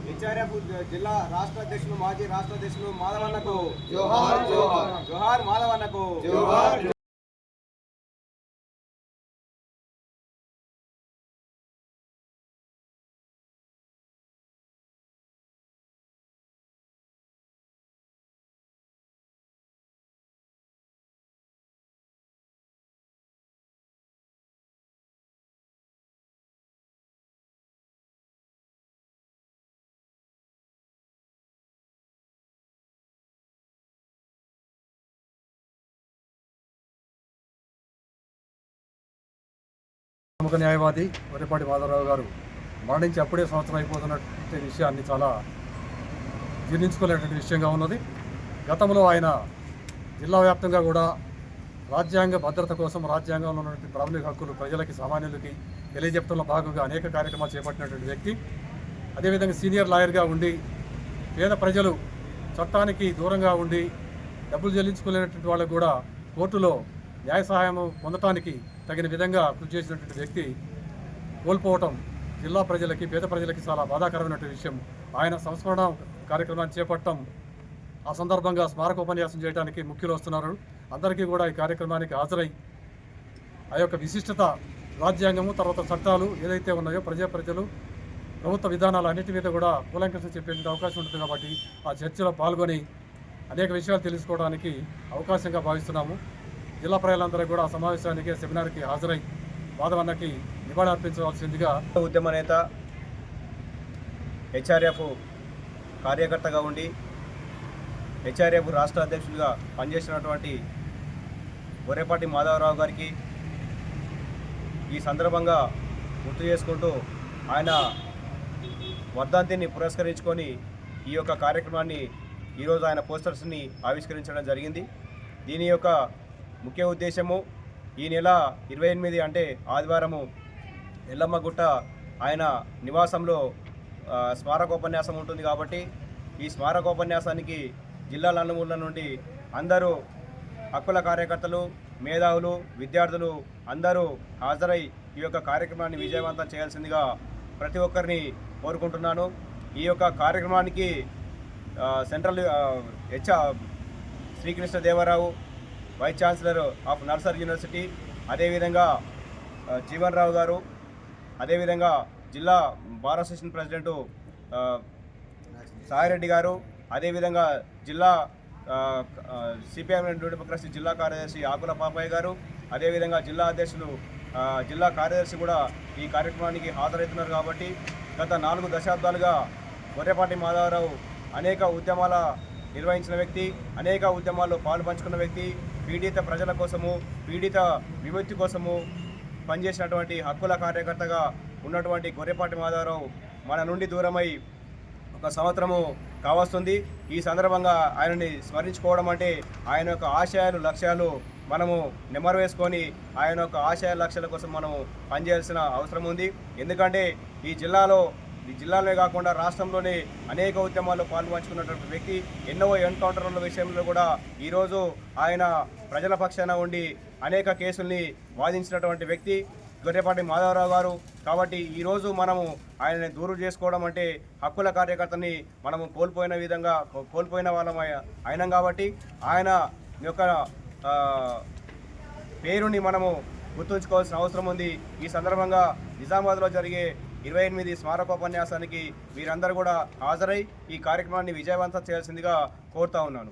HRF జిల్లా రాష్ట్ర అధ్యక్షులు మాజీ రాష్ట్ర అధ్యక్షులు మాధవన్నకు జోహార్ జోహార్ జోహార్ మాధవన్నకు జోహార్. ప్రముఖ న్యాయవాది వరిపాటి మాధవరావు గారు మరణించి అప్పుడే సంవత్సరం అయిపోతున్నటువంటి విషయాన్ని చాలా జీర్ణించుకోలేనటువంటి విషయంగా ఉన్నది. గతంలో ఆయన జిల్లా వ్యాప్తంగా కూడా రాజ్యాంగ భద్రత కోసం రాజ్యాంగంలో ఉన్నటువంటి ప్రాథమిక హక్కులు ప్రజలకి సామాన్యులకి తెలియజెప్పడంలో భాగంగా అనేక కార్యక్రమాలు చేపట్టినటువంటి వ్యక్తి. అదేవిధంగా సీనియర్ లాయర్గా ఉండి పేద ప్రజలు చట్టానికి దూరంగా ఉండి డబ్బులు చెల్లించుకోలేనటువంటి వాళ్ళకు కూడా కోర్టులో న్యాయ సహాయం పొందటానికి తగిన విధంగా కృషి చేసినటువంటి వ్యక్తి కోల్పోవటం జిల్లా ప్రజలకి పేద ప్రజలకి చాలా బాధాకరమైనటువంటి విషయం. ఆయన సంస్మరణ కార్యక్రమాన్ని చేపట్టడం, ఆ సందర్భంగా స్మారకోపన్యాసం చేయడానికి ముఖ్యులు వస్తున్నారు. అందరికీ కూడా ఈ కార్యక్రమానికి హాజరై ఆ యొక్క విశిష్టత రాజ్యాంగము తర్వాత చట్టాలు ఏదైతే ఉన్నాయో ప్రజలు ప్రభుత్వ విధానాలు అన్నిటి మీద కూడా కూలంకషంగా చెప్పేటువంటి అవకాశం ఉంటుంది. కాబట్టి ఆ చర్చలో పాల్గొని అనేక విషయాలు తెలుసుకోవడానికి అవకాశంగా భావిస్తున్నాము. జిల్లా ప్రజలందరూ కూడా ఆ సమావేశానికి సెమినార్కి హాజరై మాధవన్నకి నివాళి అర్పించవలసిందిగా. ఉద్యమ నేత, హెచ్ఆర్ఎఫ్ కార్యకర్తగా ఉండి హెచ్ఆర్ఎఫ్ రాష్ట్ర అధ్యక్షుడిగా పనిచేసినటువంటి వరిపాటి మాధవరావు గారికి ఈ సందర్భంగా గుర్తు చేసుకుంటూ ఆయన వర్ధంతిని పురస్కరించుకొని ఈ యొక్క కార్యక్రమాన్ని ఈరోజు ఆయన పోస్టర్స్ని ఆవిష్కరించడం జరిగింది. దీని యొక్క ముఖ్య ఉద్దేశము ఈ నెల 28 అంటే ఆదివారము ఎల్లమ్మగుట్ట ఆయన నివాసంలో స్మారకోపన్యాసం ఉంటుంది. కాబట్టి ఈ స్మారకోపన్యాసానికి జిల్లా నలుమూలల నుండి అందరూ హక్కుల కార్యకర్తలు, మేధావులు, విద్యార్థులు అందరూ హాజరై ఈ యొక్క కార్యక్రమాన్ని విజయవంతం చేయాల్సిందిగా ప్రతి ఒక్కరిని కోరుకుంటున్నాను. ఈ యొక్క కార్యక్రమానికి central Srikrishnadevarao vice chancellor of nursery university, అదేవిధంగా జీవన్ రావు గారు, అదేవిధంగా జిల్లా బార్ అసోసియేషన్ ప్రెసిడెంటు సాయిరెడ్డి గారు, అదేవిధంగా జిల్లా సిపిఎం డెమోక్రసీ జిల్లా కార్యదర్శి ఆకుల పాపయ్య గారు, అదేవిధంగా జిల్లా అధ్యక్షులు జిల్లా కార్యదర్శి కూడా ఈ కార్యక్రమానికి హాజరవుతున్నారు. కాబట్టి గత 4 దశాబ్దాలుగా వరిపాటి మాధవరావు అనేక ఉద్యమాల నిర్వహించిన వ్యక్తి, అనేక ఉద్యమాల్లో పాలు పంచుకున్న వ్యక్తి, పీడిత ప్రజల కోసము, పీడిత విముక్తి కోసము పనిచేసినటువంటి హక్కుల కార్యకర్తగా ఉన్నటువంటి వరిపాటి మాధవరావు మన నుండి దూరమై 1 సంవత్సరము కావస్తుంది. ఈ సందర్భంగా ఆయనని స్మరించుకోవడం అంటే ఆయన యొక్క ఆశయాలు, లక్ష్యాలు మనము నెమరు వేసుకొని ఆయన యొక్క ఆశయాల లక్ష్యాల కోసం మనము పనిచేయాల్సిన అవసరం ఉంది. ఎందుకంటే ఈ జిల్లాలోనే కాకుండా రాష్ట్రంలోనే అనేక ఉద్యమాల్లో పాల్పంచుకున్నటువంటి వ్యక్తి. ఎన్నో ఎన్కౌంటర్ల విషయంలో కూడా ఈరోజు ఆయన ప్రజల పక్షాన ఉండి అనేక కేసుల్ని వాదించినటువంటి వ్యక్తి వరిపాటి మాధవరావు గారు. కాబట్టి ఈరోజు మనము ఆయనని దూరం చేసుకోవడం అంటే హక్కుల కార్యకర్తని మనము కోల్పోయిన వాళ్ళం అయినాం. కాబట్టి ఆయన యొక్క పేరుని మనము గుర్తుంచుకోవాల్సిన అవసరం ఉంది. ఈ సందర్భంగా నిజామాబాద్లో జరిగే 28 స్మారకోపన్యాసానికి మీరందరూ కూడా హాజరై ఈ కార్యక్రమాన్ని విజయవంతం చేయాల్సిందిగా కోరుతా ఉన్నాను.